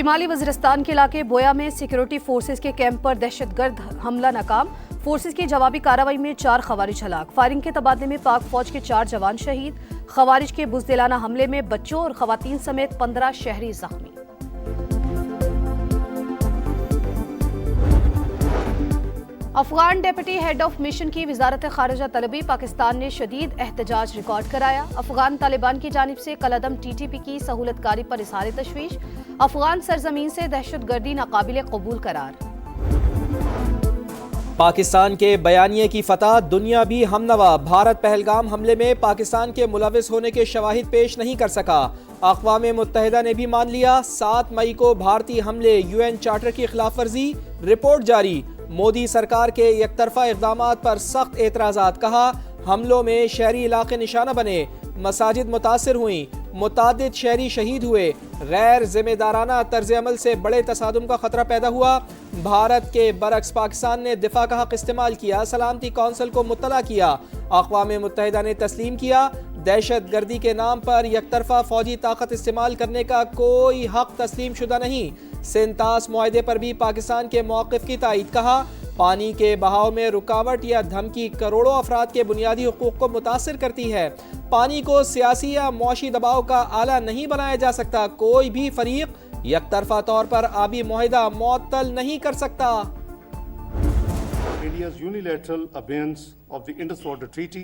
شمالی وزیرستان کے علاقے بویا میں سیکیورٹی فورسز کے کیمپ پر دہشت گرد حملہ ناکام، فورسز کی جوابی کارروائی میں 4 خوارج ہلاک، فائرنگ کے تبادلے میں پاک فوج کے 4 جوان شہید، خوارج کے بزدلانہ حملے میں بچوں اور خواتین سمیت 15 شہری زخمی۔ Afghan deputy head of mission کی وزارت خارجہ طلبی، پاکستان نے شدید احتجاج ریکارڈ کرایا، افغان طالبان کی جانب سے کالعدم ٹی ٹی پی کی سہولت کاری پر اظہار تشویش، افغان سرزمین سے دہشت گردی ناقابل قبول قرار۔ پاکستان کے بیانیے کی فتح، دنیا بھی ہمنوا، بھارت پہلگام حملے میں پاکستان کے ملوث ہونے کے شواہد پیش نہیں کر سکا، اقوام متحدہ نے بھی مان لیا، 7 مئی کو بھارتی حملے یو این چارٹر کی خلاف ورزی، رپورٹ جاری، مودی سرکار کے یک طرفہ اقدامات پر سخت اعتراضات، کہا حملوں میں شہری علاقے نشانہ بنے، مساجد متاثر ہوئیں، متعدد شہری شہید ہوئے، غیر ذمہ دارانہ طرز عمل سے بڑے تصادم کا خطرہ پیدا ہوا، بھارت کے برعکس پاکستان نے دفاع کا حق استعمال کیا، سلامتی کونسل کو مطلع کیا، اقوام متحدہ نے تسلیم کیا، دہشت گردی کے نام پر یک طرفہ فوجی طاقت استعمال کرنے کا کوئی حق تسلیم شدہ نہیں، سینتاس معاہدے پر بھی پاکستان کے موقف کی تائید، کہا پانی کے بہاؤ میں رکاوٹ یا دھمکی کروڑوں افراد کے بنیادی حقوق کو متاثر کرتی ہے، پانی کو سیاسی یا معاشی دباؤ کا آلہ نہیں بنایا جا سکتا، کوئی بھی فریق یک طرفہ طور پر آبی معاہدہ معطل نہیں کر سکتا۔ India's unilateral abeyance of the Indus Water Treaty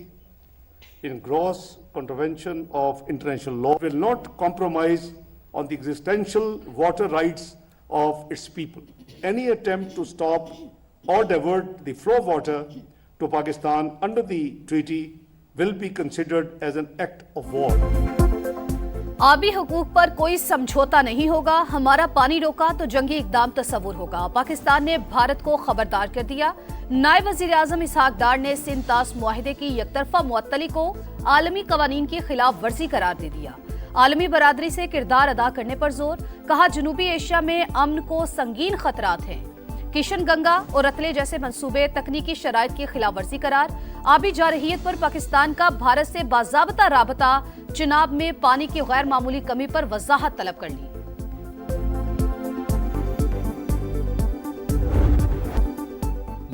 in gross contravention of international law will not compromise on the existential water rights of its people. Any attempt to stop or divert the flow of water to Pakistan under the treaty will be considered as an act of war. آبی حقوق پر کوئی سمجھوتا نہیں ہوگا، ہمارا پانی روکا تو جنگی اقدام تصور ہوگا، پاکستان نے بھارت کو خبردار کر دیا، نائب وزیر اعظم اسحاق ڈار نے سینتاس معاہدے کی یک طرفہ معطلی کو عالمی قوانین کی خلاف ورزی قرار دے دیا، عالمی برادری سے کردار ادا کرنے پر زور، کہا جنوبی ایشیا میں امن کو سنگین خطرات ہیں، کشن گنگا اور رتلے جیسے منصوبے تکنیکی شرائط کی خلاف ورزی قرار، آبی جارحیت پر پاکستان کا بھارت سے باضابطہ رابطہ، چناب میں پانی کی غیر معمولی کمی پر وضاحت طلب کر لی۔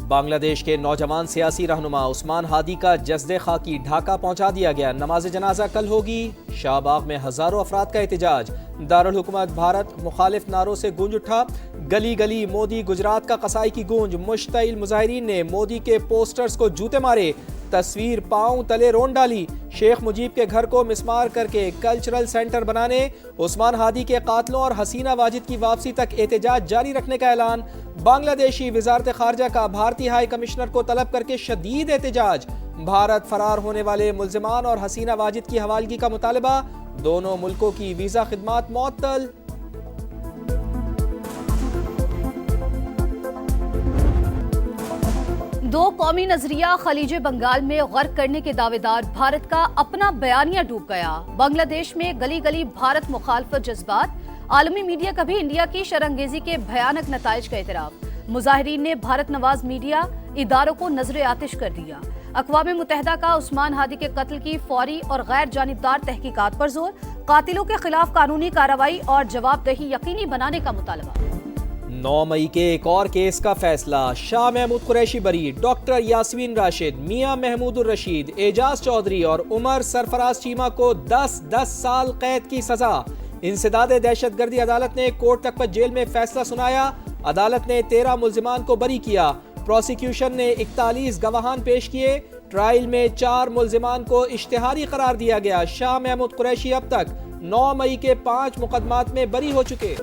بنگلہ دیش کے نوجوان سیاسی رہنما عثمان ہادی کا جسد خاکی ڈھاکہ پہنچا دیا گیا، نماز جنازہ کل ہوگی، شاہ باغ میں ہزاروں افراد کا احتجاج، دارالحکومت بھارت مخالف نعروں سے گونج اٹھا، گلی گلی مودی گجرات کا قصائی کی گونج، مشتعل مظاہرین نے مودی کے پوسٹرز کو جوتے مارے، تصویر پاؤں تلے رون ڈالی، شیخ مجیب کے گھر کو مسمار کر کے کلچرل سینٹر بنانے، عثمان ہادی کے قاتلوں اور حسینہ واجد کی واپسی تک احتجاج جاری رکھنے کا اعلان، بنگلہ دیشی وزارت خارجہ کا بھارتی ہائی کمشنر کو طلب کر کے شدید احتجاج، بھارت فرار ہونے والے ملزمان اور حسینہ واجد کی حوالگی کا مطالبہ، دونوں ملکوں کی ویزا خدمات معطل۔ دو قومی نظریہ خلیج بنگال میں غرق کرنے کے دعوے دار بھارت کا اپنا بیانیہ ڈوب گیا، بنگلہ دیش میں گلی گلی بھارت مخالفت جذبات، عالمی میڈیا کا بھی انڈیا کی شرانگیزی کے بھیانک نتائج کا اعتراف، مظاہرین نے بھارت نواز میڈیا اداروں کو نظر آتش کر دیا، اقوام متحدہ کا عثمان ہادی کے قتل کی فوری اور غیر جانبدار تحقیقات پر زور، قاتلوں کے خلاف قانونی کارروائی اور جواب دہی یقینی بنانے کا مطالبہ۔ 9 مئی کے ایک اور کیس کا فیصلہ، شاہ محمود قریشی بری، ڈاکٹر یاسمین راشد، میاں محمود الرشید، اعجاز چودھری اور عمر سرفراز چیمہ کو 10 سال قید کی سزا، انسداد دہشت گردی عدالت نے کوٹ لکھپت جیل میں فیصلہ سنایا، عدالت نے 13 ملزمان کو بری کیا، پروسیکیوشن نے 41 گواہان پیش کیے، ٹرائل میں 4 ملزمان کو اشتہاری قرار دیا گیا، شاہ محمود قریشی اب تک 9 مئی کے 5 مقدمات میں بری ہو چکے۔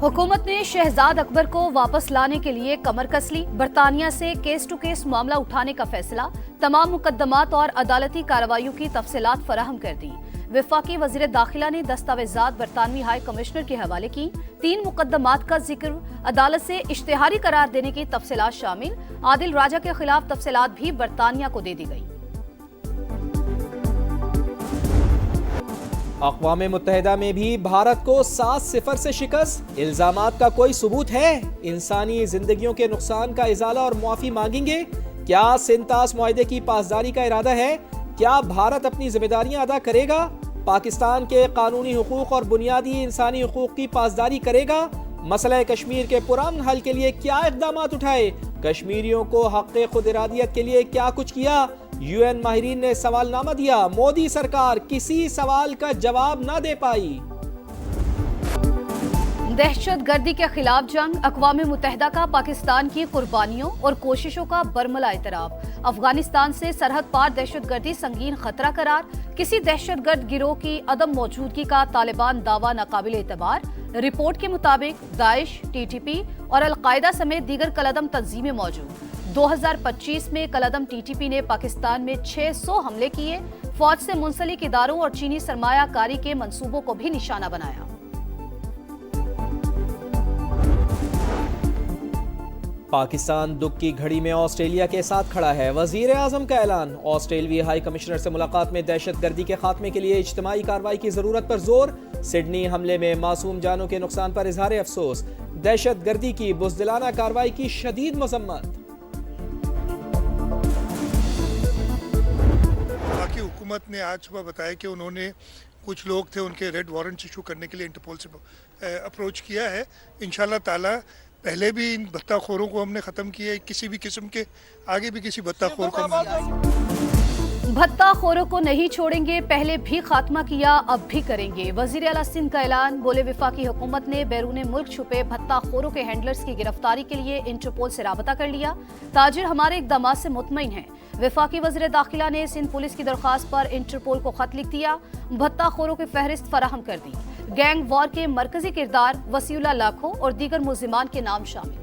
حکومت نے شہزاد اکبر کو واپس لانے کے لیے کمر کس لی، برطانیہ سے کیس ٹو کیس معاملہ اٹھانے کا فیصلہ، تمام مقدمات اور عدالتی کارروائیوں کی تفصیلات فراہم کر دی، وفاقی وزیر داخلہ نے دستاویزات برطانوی ہائی کمشنر کے حوالے کی، 3 مقدمات کا ذکر، عدالت سے اشتہاری قرار دینے کی تفصیلات شامل، عادل راجہ کے خلاف تفصیلات بھی برطانیہ کو دے دی گئی۔ اقوام متحدہ میں بھی بھارت کو 7-0 سے شکست، الزامات کا کوئی ثبوت ہے، انسانی زندگیوں کے نقصان کا ازالہ اور معافی مانگیں گے، کیا سینتاس معاہدے کی پاسداری کا ارادہ ہے، کیا بھارت اپنی ذمہ داریاں ادا کرے گا، پاکستان کے قانونی حقوق اور بنیادی انسانی حقوق کی پاسداری کرے گا؟ مسئلہ کشمیر کے پرامن حل کے لیے کیا اقدامات اٹھائے؟ کشمیریوں کو حق خود ارادیت کے لیے کیا کچھ کیا؟ یو این ماہرین نے سوال نامہ دیا، مودی سرکار کسی سوال کا جواب نہ دے پائی۔ دہشت گردی کے خلاف جنگ، اقوام متحدہ کا پاکستان کی قربانیوں اور کوششوں کا برملا اعتراف۔ افغانستان سے سرحد پار دہشت گردی سنگین خطرہ قرار، کسی دہشت گرد گروہ کی عدم موجودگی کا طالبان دعویٰ ناقابل اعتبار۔ رپورٹ کے مطابق داعش، ٹی ٹی پی اور القاعدہ سمیت دیگر کالعدم تنظیمیں موجود۔ 2025 میں کالعدم ٹی ٹی پی نے پاکستان میں 600 حملے کیے، فوج سے منسلک اداروں اور چینی سرمایہ کاری کے منصوبوں کو بھی نشانہ بنایا۔ پاکستان دکھ کی گھڑی میں آسٹریلیا کے ساتھ کھڑا ہے، وزیر اعظم کا اعلان۔ آسٹریلوی ہائی کمشنر سے ملاقات میں دہشت گردی کے خاتمے کے لیے اجتماعی کارروائی کی ضرورت پر زور۔ سڈنی حملے میں معصوم جانوں کے نقصان پر اظہار افسوس، دہشت گردی کی بزدلانہ کارروائی کی شدید مذمت۔ باقی حکومت نے آج صبح بتایا کہ انہوں نے کچھ لوگ تھے ان کے ریڈ وارنٹ ایشو کرنے کے لیے انٹرپول سے اپروچ کیا ہے۔ انشاءاللہ تعالی پہلے بھی ان بھتہ خوروں کو ہم نے ختم کیا ہے، کسی بھی قسم کے آگے بھی کسی بھتہ خور کو بھتہ خوروں کو نہیں چھوڑیں گے، پہلے بھی خاتمہ کیا اب بھی کریں گے، وزیر اعلیٰ سندھ کا اعلان۔ بولے وفاقی حکومت نے بیرون ملک چھپے بھتہ خوروں کے ہینڈلرز کی گرفتاری کے لیے انٹرپول سے رابطہ کر لیا، تاجر ہمارے اقدامات سے مطمئن ہیں۔ وفاقی وزیر داخلہ نے سندھ پولیس کی درخواست پر انٹرپول کو خط لکھ دیا، بھتہ خوروں کی فہرست فراہم کر دی۔ گینگ وار کے مرکزی کردار وسیع اللہ لاکھو اور دیگر ملزمان کے نام شامل۔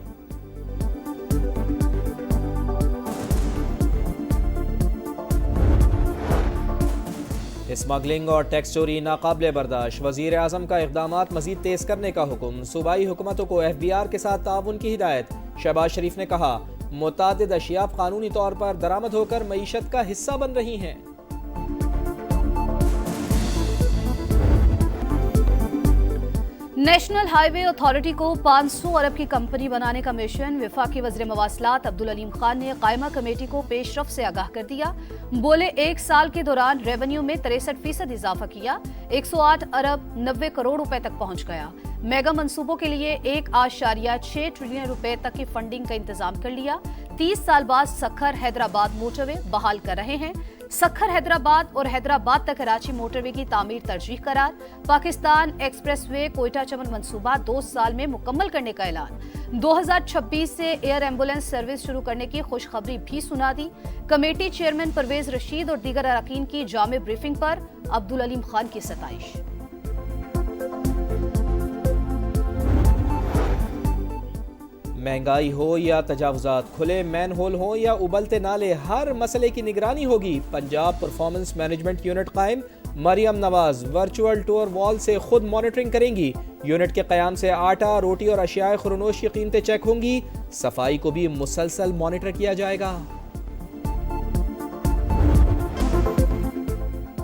اسمگلنگ اور ٹیکس چوری ناقابل برداشت، وزیر اعظم کا اقدامات مزید تیز کرنے کا حکم، صوبائی حکومتوں کو ایف بی آر کے ساتھ تعاون کی ہدایت۔ شہباز شریف نے کہا متعدد اشیاء قانونی طور پر درآمد ہو کر معیشت کا حصہ بن رہی ہیں۔ نیشنل ہائی وے اتھارٹی کو 500 ارب کی کمپنی بنانے کا مشن، وفاقی وزیر مواصلات عبدالعلیم خان نے قائمہ کمیٹی کو پیش رفت سے آگاہ کر دیا۔ بولے ایک سال کے دوران ریونیو میں 63% اضافہ کیا، 108 ارب 90 کروڑ روپے تک پہنچ گیا۔ میگا منصوبوں کے لیے 1.6 ٹریلین روپے تک کی فنڈنگ کا انتظام کر لیا۔ 30 سال بعد سکھر حیدرآباد موٹر وے بحال کر رہے ہیں، سکھر حیدرآباد اور حیدرآباد تک کراچی موٹر وے کی تعمیر ترجیح قرار۔ پاکستان ایکسپریس وے کوئٹہ چمن منصوبہ 2 سال میں مکمل کرنے کا اعلان۔ 2026 سے ایئر ایمبولینس سروس شروع کرنے کی خوشخبری بھی سنا دی۔ کمیٹی چیئرمین پرویز رشید اور دیگر اراکین کی جامع بریفنگ پر عبدالعلیم خان کی ستائش۔ مہنگائی ہو یا تجاوزات، کھلے مین ہول ہوں یا ابلتے نالے، ہر مسئلے کی نگرانی ہوگی۔ پنجاب پرفارمنس مینجمنٹ یونٹ قائم، مریم نواز ورچوئل ٹور وال سے خود مانیٹرنگ کریں گی۔ یونٹ کے قیام سے آٹا، روٹی اور اشیاء خورنوش کی قیمتیں چیک ہوں گی، صفائی کو بھی مسلسل مانیٹر کیا جائے گا۔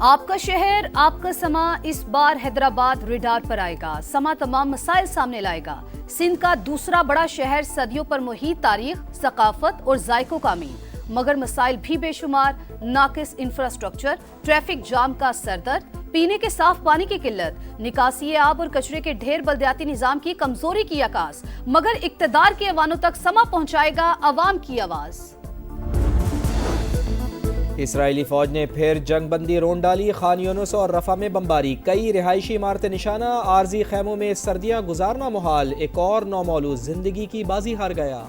آپ کا شہر، آپ کا سما، اس بار حیدرآباد ریڈار پر آئے گا۔ سما تمام مسائل سامنے لائے گا۔ سندھ کا دوسرا بڑا شہر، صدیوں پر محیط تاریخ، ثقافت اور ذائقوں کا امین، مگر مسائل بھی بے شمار، ناقص انفراسٹرکچر، ٹریفک جام کا سردرد، پینے کے صاف پانی کی قلت، نکاسی آب اور کچرے کے ڈھیر، بلدیاتی نظام کی کمزوری کی عکاس، مگر اقتدار کے ایوانوں تک سما پہنچائے گا عوام کی آواز۔ اسرائیلی فوج نے پھر جنگ بندی رون ڈالی، خان یونس اور رفح میں بمباری، کئی رہائشی عمارتیں نشانہ، عارضی خیموں میں سردیاں گزارنا محال، ایک اور نومولود زندگی کی بازی ہار گیا۔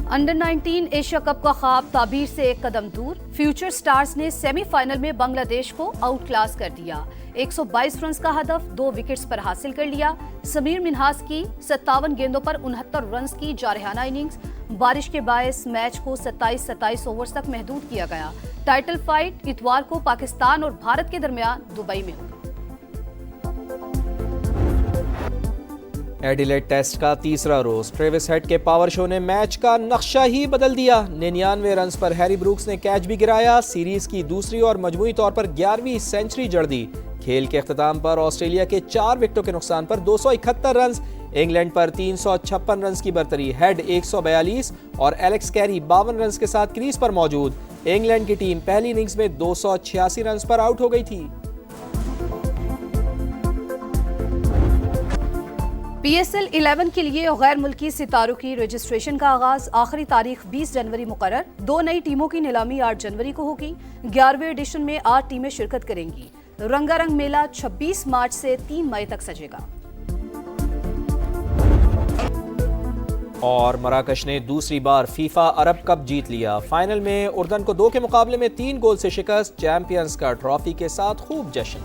انڈر 19 ایشیا کپ کا خواب تعبیر سے ایک قدم دور، فیوچر سٹارز نے سیمی فائنل میں بنگلہ دیش کو آؤٹ کلاس کر دیا، 122 رنز کا ہدف 2 وکٹس پر حاصل کر لیا۔ سمیر منہاس کی 57 گیندوں پر 69 رنز کی جارحانہ اننگز، بارش کے باعث میچ کو 27 اوورز تک محدود کیا گیا۔ ٹائٹل فائٹ اتوار کو پاکستان اور بھارت کے درمیان دبئی میں ہوگا۔ ایڈیلیڈ ٹیسٹ کا تیسرا روز، ٹریوس ہیڈ کے پاور شو نے میچ کا نقشہ ہی بدل دیا، 99 رنز پر ہیری بروکس نے کیچ بھی گرایا، سیریز کی دوسری اور مجموعی طور پر 11ویں سینچری جڑ دی۔ کھیل کے اختتام پر آسٹریلیا کے 4 وکٹوں کے نقصان پر 271 رنز، انگلینڈ پر 356 رنز کی برتری، ہیڈ 142 اور ایلیکس کیری 52 رنز کے ساتھ کریز پر موجود۔ انگلینڈ کی ٹیم پہلی اننگز میں 286 رنز پر آؤٹ ہو گئی تھی۔ پی ایس ایل 11 کے لیے غیر ملکی ستاروں کی رجسٹریشن کا آغاز، آخری تاریخ 20 جنوری مقرر، 2 نئی ٹیموں کی نیلامی 8 جنوری کو ہوگی، 11ویں ایڈیشن میں 8 ٹیمیں شرکت کریں گی۔ رنگا رنگ میلہ 26 مارچ سے 3 مئی تک سجے گا۔ اور مراکش نے دوسری بار فیفا عرب کپ جیت لیا، فائنل میں اردن کو 2 کے مقابلے میں 3 گول سے شکست، چیمپئنز کا ٹرافی کے ساتھ خوب جشن۔